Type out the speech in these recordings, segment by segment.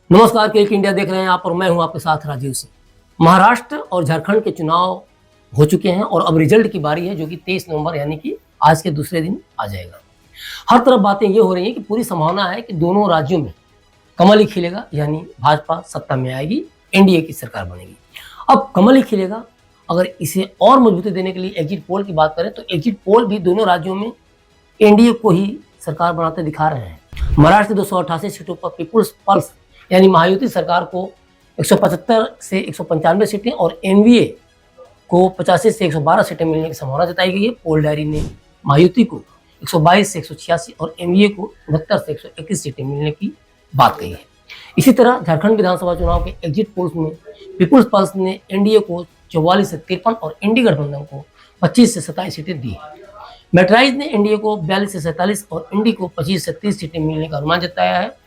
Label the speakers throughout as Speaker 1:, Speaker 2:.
Speaker 1: नमस्कार, click India देख रहे हैं आप और मैं हूं आपके साथ राजीव सिंह। महाराष्ट्र और झारखंड के चुनाव हो चुके हैं और अब रिजल्ट की बारी है जो कि 23 नवंबर यानी कि आज के दूसरे दिन आ जाएगा। हर तरफ बातें ये हो रही हैं कि पूरी संभावना है कि दोनों राज्यों में कमल ही खिलेगा, यानी भाजपा सत्ता में आएगी, एनडीए की सरकार बनेगी। अब कमल ही खिलेगा, अगर इसे और मजबूती देने के लिए एग्जिट पोल की बात करें तो एग्जिट पोल भी दोनों राज्यों में एनडीए को ही सरकार बनाते दिखा रहे हैं। महाराष्ट्र 288 सीटों पर पीपुल्स पल्स यानी महायुति सरकार को 175 से 195 सीटें और एनवीए को 85 से 112 सीटें मिलने की संभावना जताई गई है। पोल डायरी ने महायुति को 122 से 186 और एनवीए को 69 से 121 सीटें मिलने की बात कही है। इसी तरह झारखंड विधानसभा चुनाव के एग्जिट पोल्स में पीपुल्स पल्स ने एनडीए को 44 से 53 और इंडी गठबंधन को 25 से 27 सीटें दी। मेट्राइज ने एनडीए को 42 से 47 और इंडी को 25 से 30 सीटें मिलने का अनुमान जताया है।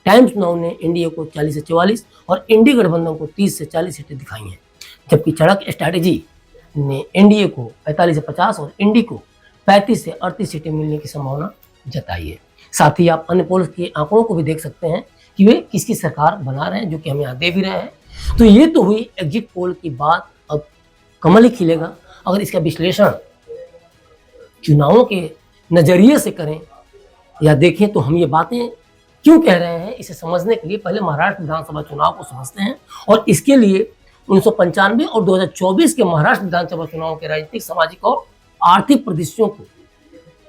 Speaker 1: टाइम्स नाउ ने एनडीए को 40 से 44 और इंडी गठबंधन को 30 से 40 सीटें दिखाई हैं, जबकि चड़क स्ट्रैटेजी ने एनडीए को 45 से 50 और इंडी को 35 से 38 सीटें मिलने की संभावना जताई है। साथ ही आप अन्य पोल्स के आंकड़ों को भी देख सकते हैं कि वे किसकी सरकार बना रहे हैं, जो कि हम यहाँ दे भी रहे हैं। तो ये तो हुई एग्जिट पोल की बात। अब कमल ही खिलेगा। अगर इसका विश्लेषण चुनावों के नजरिए से करें या देखें तो हम ये बातें क्यों कह रहे हैं, इसे समझने के लिए पहले महाराष्ट्र विधानसभा चुनाव को समझते हैं और इसके लिए 1995 और 2024 के महाराष्ट्र विधानसभा चुनाव के राजनीतिक, सामाजिक और आर्थिक परिदृश्यों को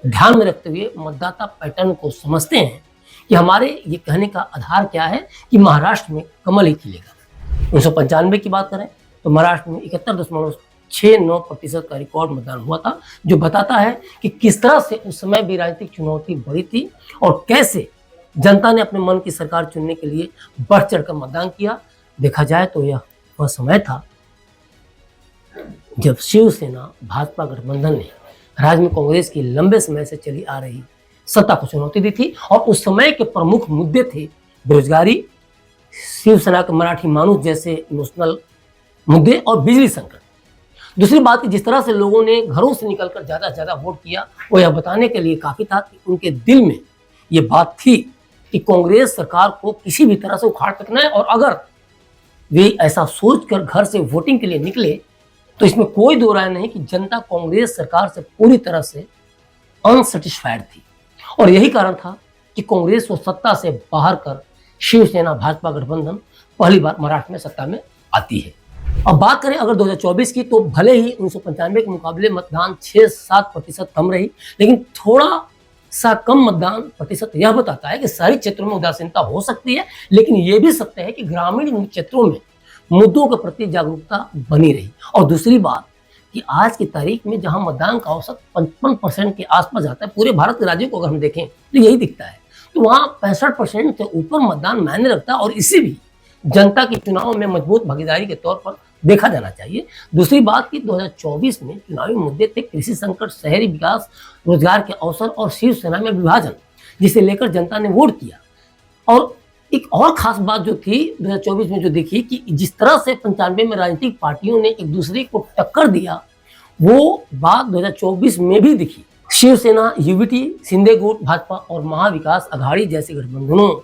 Speaker 1: ध्यान में रखते हुए मतदाता पैटर्न को समझते हैं कि हमारे ये कहने का आधार क्या है कि महाराष्ट्र में कमल ही खिलेगा। 1995 की बात करें तो महाराष्ट्र में 71.69% का रिकॉर्ड मतदान हुआ था, जो बताता है कि किस तरह से उस समय भी राजनीतिक चुनौती बड़ी थी और कैसे जनता ने अपने मन की सरकार चुनने के लिए बढ़ चढ़कर मतदान किया। देखा जाए तो यह वह समय था जब शिवसेना भाजपा गठबंधन ने राज्य में कांग्रेस की लंबे समय से चली आ रही सत्ता को चुनौती दी थी और उस समय के प्रमुख मुद्दे थे बेरोजगारी, शिवसेना के मराठी मानुस जैसे इमोशनल मुद्दे और बिजली संकट। दूसरी बात कि जिस तरह से लोगों ने घरों से निकलकर ज्यादा से ज्यादा वोट किया, वो यह बताने के लिए काफी था कि उनके दिल में ये बात थी कि कांग्रेस सरकार को किसी भी तरह से उखाड़ फेंकना है और अगर वे ऐसा सोचकर घर से वोटिंग के लिए निकले तो इसमें कोई दो राय नहीं कि जनता कांग्रेस सरकार से पूरी तरह से अनसेटिस्फाइड थी और यही कारण था कि कांग्रेस को सत्ता से बाहर कर शिवसेना भाजपा गठबंधन पहली बार महाराष्ट्र में सत्ता में आती है। अब बात करें अगर 2024 की तो भले ही 1995 के मुकाबले मतदान 6-7% कम रही, लेकिन थोड़ा सा कम मतदान प्रतिशत यह बताता है कि शहरी क्षेत्रों में उदासीनता हो सकती है, लेकिन यह भी सत्य है कि ग्रामीण क्षेत्रों में मुद्दों के प्रति जागरूकता बनी रही। और दूसरी बात कि आज की तारीख में जहां मतदान का औसत 55% के आसपास जाता है, पूरे भारत के राज्यों को अगर हम देखें तो यही दिखता है, तो वहां 65% से ऊपर मतदान मायने रखता है और इसी भी जनता के चुनाव में मजबूत भागीदारी के तौर पर देखा जाना चाहिए। दूसरी बात कि 2024 में चुनावी मुद्दे थे कृषि संकट, शहरी विकास, रोजगार के अवसर और शिवसेना में विभाजन, जिसे लेकर जनता ने वोट किया। और एक और खास बात जो थी 2024 में जो देखी कि जिस तरह से 95 में राजनीतिक पार्टियों ने एक दूसरे को टक्कर दिया, वो बात 2024 में भी दिखी। शिवसेना, यूबीटी, शिंदे गुट, भाजपा और महाविकास अघाड़ी जैसे गठबंधनों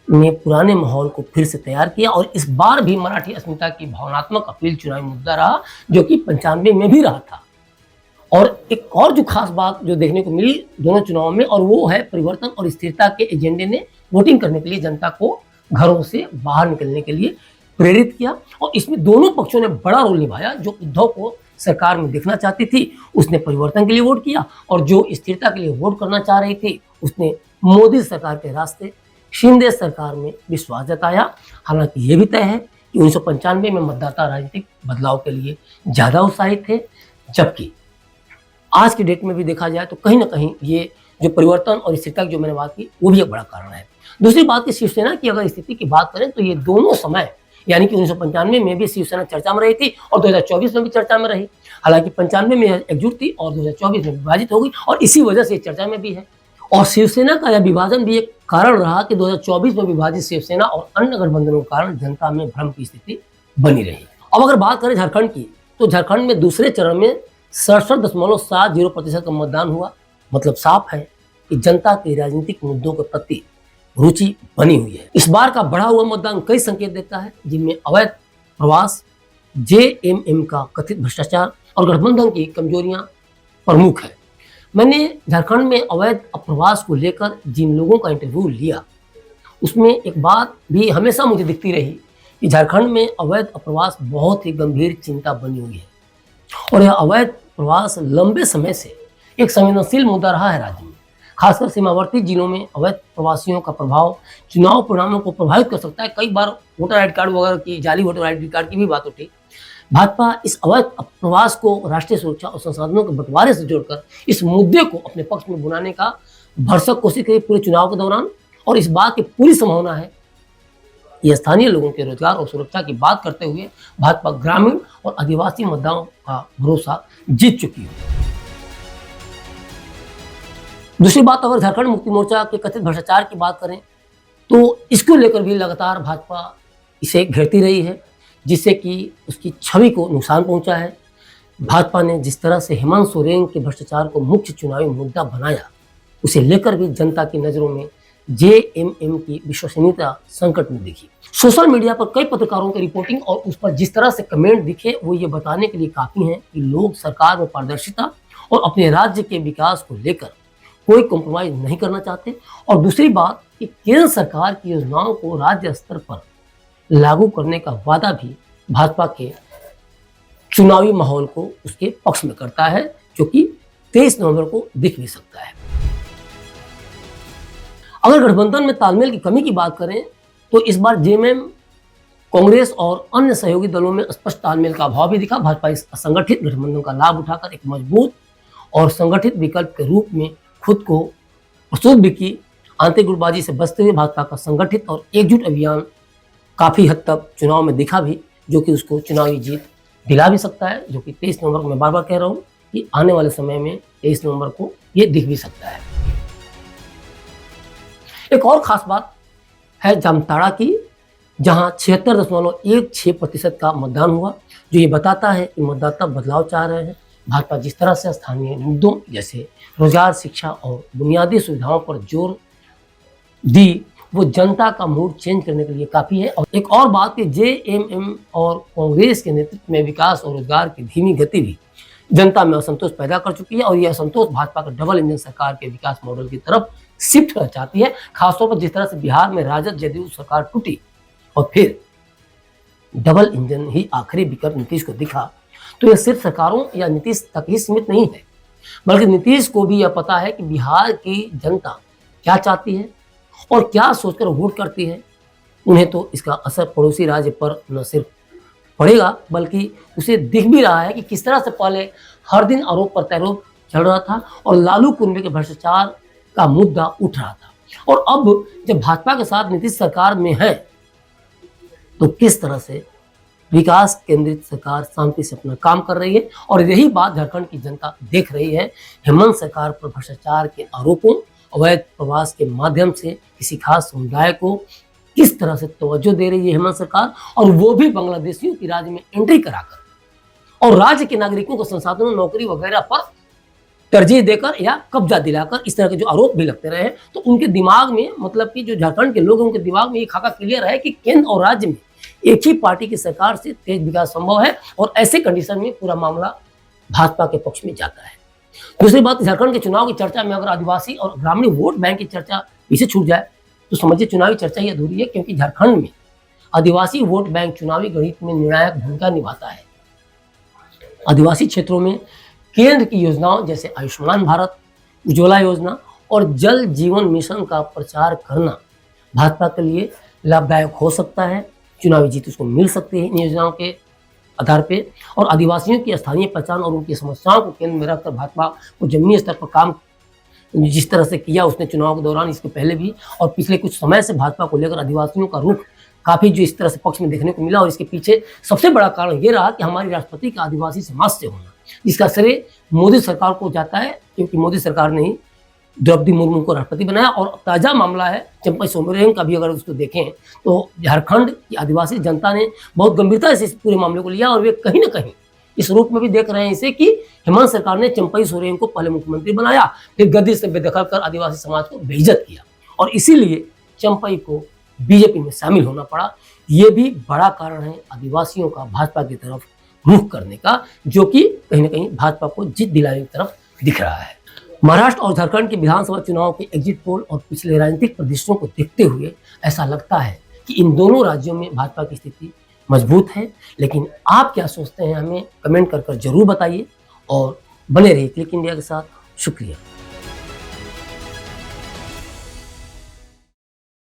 Speaker 1: ने पुराने माहौल को फिर से तैयार किया और इस बार भी मराठी अस्मिता की भावनात्मक अपील चुनावी मुद्दा रहा, जो कि 95 में भी रहा था। और एक और जो खास बात जो देखने को मिली दोनों चुनावों में, और वो है परिवर्तन और स्थिरता के एजेंडे ने वोटिंग करने के लिए जनता को घरों से बाहर निकलने के लिए प्रेरित किया और इसमें दोनों पक्षों ने बड़ा रोल निभाया। जो उद्धव को सरकार में देखना चाहती थी उसने परिवर्तन के लिए वोट किया और जो स्थिरता के लिए वोट करना चाह रही थी उसने मोदी सरकार के रास्ते शिंदे सरकार में विश्वास जताया। हालांकि ये भी तय है कि 1995 में मतदाता राजनीतिक बदलाव के लिए ज्यादा उत्साहित थे, जबकि आज की डेट में भी देखा जाए तो कहीं ना कहीं ये जो परिवर्तन और स्थिरता की जो मैंने बात की वो भी एक बड़ा कारण है। दूसरी बात कि शिवसेना की अगर स्थिति की बात करें तो ये दोनों समय यानी कि 1995 में भी शिवसेना चर्चा में रही थी और 2024 में भी चर्चा में रही। हालांकि 95 में एकजुट थी और 2024 में विभाजित हो गई और इसी वजह से चर्चा में भी है। और शिवसेना का यह विभाजन भी एक कारण रहा कि 2024 में विभाजित शिवसेना और अन्य गठबंधनों के कारण जनता में भ्रम की स्थिति बनी रही। अब अगर बात करें झारखंड की तो झारखंड में दूसरे चरण में 67.70% का मतदान हुआ। मतलब साफ है कि जनता के राजनीतिक मुद्दों के प्रति रुचि बनी हुई है। इस बार का बढ़ा हुआ मतदान कई संकेत देता है, जिनमें अवैध प्रवास, जेएमएम का कथित भ्रष्टाचार और गठबंधन की कमजोरियां प्रमुख है। मैंने झारखंड में अवैध अप्रवास को लेकर जिन लोगों का इंटरव्यू लिया, उसमें एक बात भी हमेशा मुझे दिखती रही कि झारखंड में अवैध अप्रवास बहुत ही गंभीर चिंता बनी हुई है और यह अवैध प्रवास लंबे समय से एक संवेदनशील मुद्दा रहा है राज्य में। खासकर सीमावर्ती जिलों में अवैध प्रवासियों का प्रभाव चुनाव परिणामों को प्रभावित कर सकता है। कई बार वोटर आईडी कार्ड वगैरह की, जाली वोटर आईडी कार्ड की भी बात उठी। भाजपा इस अवैध प्रवास को राष्ट्रीय सुरक्षा और संसाधनों के बंटवारे से जोड़कर इस मुद्दे को अपने पक्ष में बुलाने का भरसक कोशिश करी पूरे चुनाव के दौरान, और इस बात की पूरी संभावना है ये स्थानीय लोगों के रोजगार और सुरक्षा की बात करते हुए भाजपा ग्रामीण और आदिवासी मतदाताओं का भरोसा जीत चुकी है। दूसरी बात, अगर झारखंड मुक्ति मोर्चा के कथित भ्रष्टाचार की बात करें तो इसको लेकर भी लगातार भाजपा इसे घेरती रही है, जिससे कि उसकी छवि को नुकसान पहुंचा है। भाजपा ने जिस तरह से हेमंत सोरेन के भ्रष्टाचार को मुख्य चुनावी मुद्दा बनाया, उसे लेकर भी जनता की नजरों में जेएमएम की विश्वसनीयता संकट में दिखी। सोशल मीडिया पर कई पत्रकारों की रिपोर्टिंग और उस पर जिस तरह से कमेंट दिखे, वो ये बताने के लिए काफी हैं कि लोग सरकार में पारदर्शिता और अपने राज्य के विकास को लेकर कोई कॉम्प्रोमाइज नहीं करना चाहते। और दूसरी बात कि केंद्र सरकार की योजनाओं को राज्य स्तर पर लागू करने का वादा भी भाजपा के चुनावी माहौल को उसके पक्ष में करता है, जो कि 23 नवंबर को दिख भी सकता है। अगर गठबंधन में तालमेल की कमी की बात करें तो इस बार जेएमएम, कांग्रेस और अन्य सहयोगी दलों में स्पष्ट तालमेल का अभाव भी दिखा। भाजपा इस असंगठित गठबंधन का लाभ उठाकर एक मजबूत और संगठित विकल्प के रूप में खुद को प्रस्तुत भी की। आंतरिक गुटबाजी से बचते हुए भाजपा का संगठित और एकजुट अभियान काफी हद तक चुनाव में दिखा भी, जो कि उसको चुनावी जीत दिला भी सकता है, जो कि 23 नवंबर को मैं बार बार कह रहा हूँ कि आने वाले समय में 23 नवंबर को ये दिख भी सकता है। एक और खास बात है जामताड़ा की, जहां 76.16% का मतदान हुआ, जो ये बताता है कि मतदाता बदलाव चाह रहे हैं। भाजपा जिस तरह से स्थानीय मुद्दों जैसे रोजगार, शिक्षा और बुनियादी सुविधाओं पर जोर दी, वो जनता का मूड चेंज करने के लिए काफी है। और एक और बात कि जेएमएम और कांग्रेस के नेतृत्व में विकास और रोजगार की धीमी गति भी जनता में असंतोष पैदा कर चुकी है, और यह असंतोष भाजपा का डबल इंजन सरकार के विकास मॉडल की तरफ शिफ्ट करना चाहती है। खासतौर पर जिस तरह से बिहार में राजद जदयू सरकार टूटी और फिर डबल इंजन ही आखिरी विकल्प नीतीश को दिखा, तो यह सिर्फ सरकारों या नीतीश तक ही सीमित नहीं है, बल्कि नीतीश को भी यह पता है कि बिहार की जनता क्या चाहती है और क्या सोचकर वोट करती है। उन्हें तो इसका असर पड़ोसी राज्य पर न सिर्फ पड़ेगा, बल्कि उसे दिख भी रहा है कि किस तरह से पहले हर दिन आरोप प्रत्यारोप चल रहा था और लालू कुनबे के भ्रष्टाचार का मुद्दा उठ रहा था, और अब जब भाजपा के साथ नीतीश सरकार में है तो किस तरह से विकास केंद्रित सरकार शांति से अपना काम कर रही है। और यही बात झारखंड की जनता देख रही है। हेमंत सरकार पर भ्रष्टाचार के आरोपों, अवैध प्रवास के माध्यम से किसी खास समुदाय को किस तरह से तवज्जो दे रही है हेमंत सरकार, और वो भी बांग्लादेशियों की राज्य में एंट्री कराकर और राज्य के नागरिकों को संसाधनों, नौकरी वगैरह पर तरजीह देकर या कब्जा दिलाकर, इस तरह के जो आरोप भी लगते रहे, तो उनके दिमाग में, मतलब कि जो झारखंड के लोग हैं उनके दिमाग में ये खाका क्लियर है कि केंद्र और राज्य में एक ही पार्टी की सरकार से तेज विकास संभव है, और ऐसे कंडीशन में पूरा मामला भाजपा के पक्ष में जाता है। दूसरी बात, झारखंड के चुनाव की चर्चा में अगर आदिवासी और ग्रामीण वोट बैंक की चर्चा पीछे छूट जाए तो समझिए चुनावी चर्चा ही अधूरी है, क्योंकि झारखंड में आदिवासी वोट बैंक चुनावी गणित में निर्णायक भूमिका निभाता है। आदिवासी क्षेत्रों में केंद्र की योजनाओं जैसे आयुष्मान भारत, उज्ज्वला योजना और जल जीवन मिशन का प्रचार करना भाजपा के लिए लाभदायक हो सकता है। चुनावी जीत उसको मिल सकती है इन योजनाओं के आधार पे, और आदिवासियों की स्थानीय पहचान और उनकी समस्याओं को केंद्र में रखकर भाजपा को जमीनी स्तर पर काम जिस तरह से किया उसने चुनाव के दौरान, इसके पहले भी और पिछले कुछ समय से भाजपा को लेकर आदिवासियों का रुख काफी जो इस तरह से पक्ष में देखने को मिला। और इसके पीछे सबसे बड़ा कारण ये रहा कि हमारी राष्ट्रपति का आदिवासी समाज से होना, इसका श्रेय मोदी सरकार को जाता है, क्योंकि मोदी सरकार ने ही द्रौपदी मुर्मू को राष्ट्रपति बनाया। और ताजा मामला है चंपई सोरेन का भी, अगर उसको देखें तो झारखंड की आदिवासी जनता ने बहुत गंभीरता से इस पूरे मामले को लिया, और वे कहीं ना कहीं इस रूप में भी देख रहे हैं इसे कि हेमंत सरकार ने चंपई सोरेन को पहले मुख्यमंत्री बनाया, फिर गद्दी से बेदखल कर आदिवासी समाज को बेइज्जत किया, और इसीलिए चंपई को बीजेपी में शामिल होना पड़ा। ये भी बड़ा कारण है आदिवासियों का भाजपा की तरफ रुख करने का, जो कि कहीं ना कहीं भाजपा को जीत दिलाने की तरफ दिख रहा है। महाराष्ट्र और झारखंड के विधानसभा चुनाव के एग्जिट पोल और पिछले राजनीतिक प्रदर्शनों को देखते हुए ऐसा लगता है कि इन दोनों राज्यों में भाजपा की स्थिति मजबूत है। लेकिन आप क्या सोचते हैं, हमें कमेंट कर जरूर बताइए और बने रहिए क्लिक इंडिया के साथ। शुक्रिया।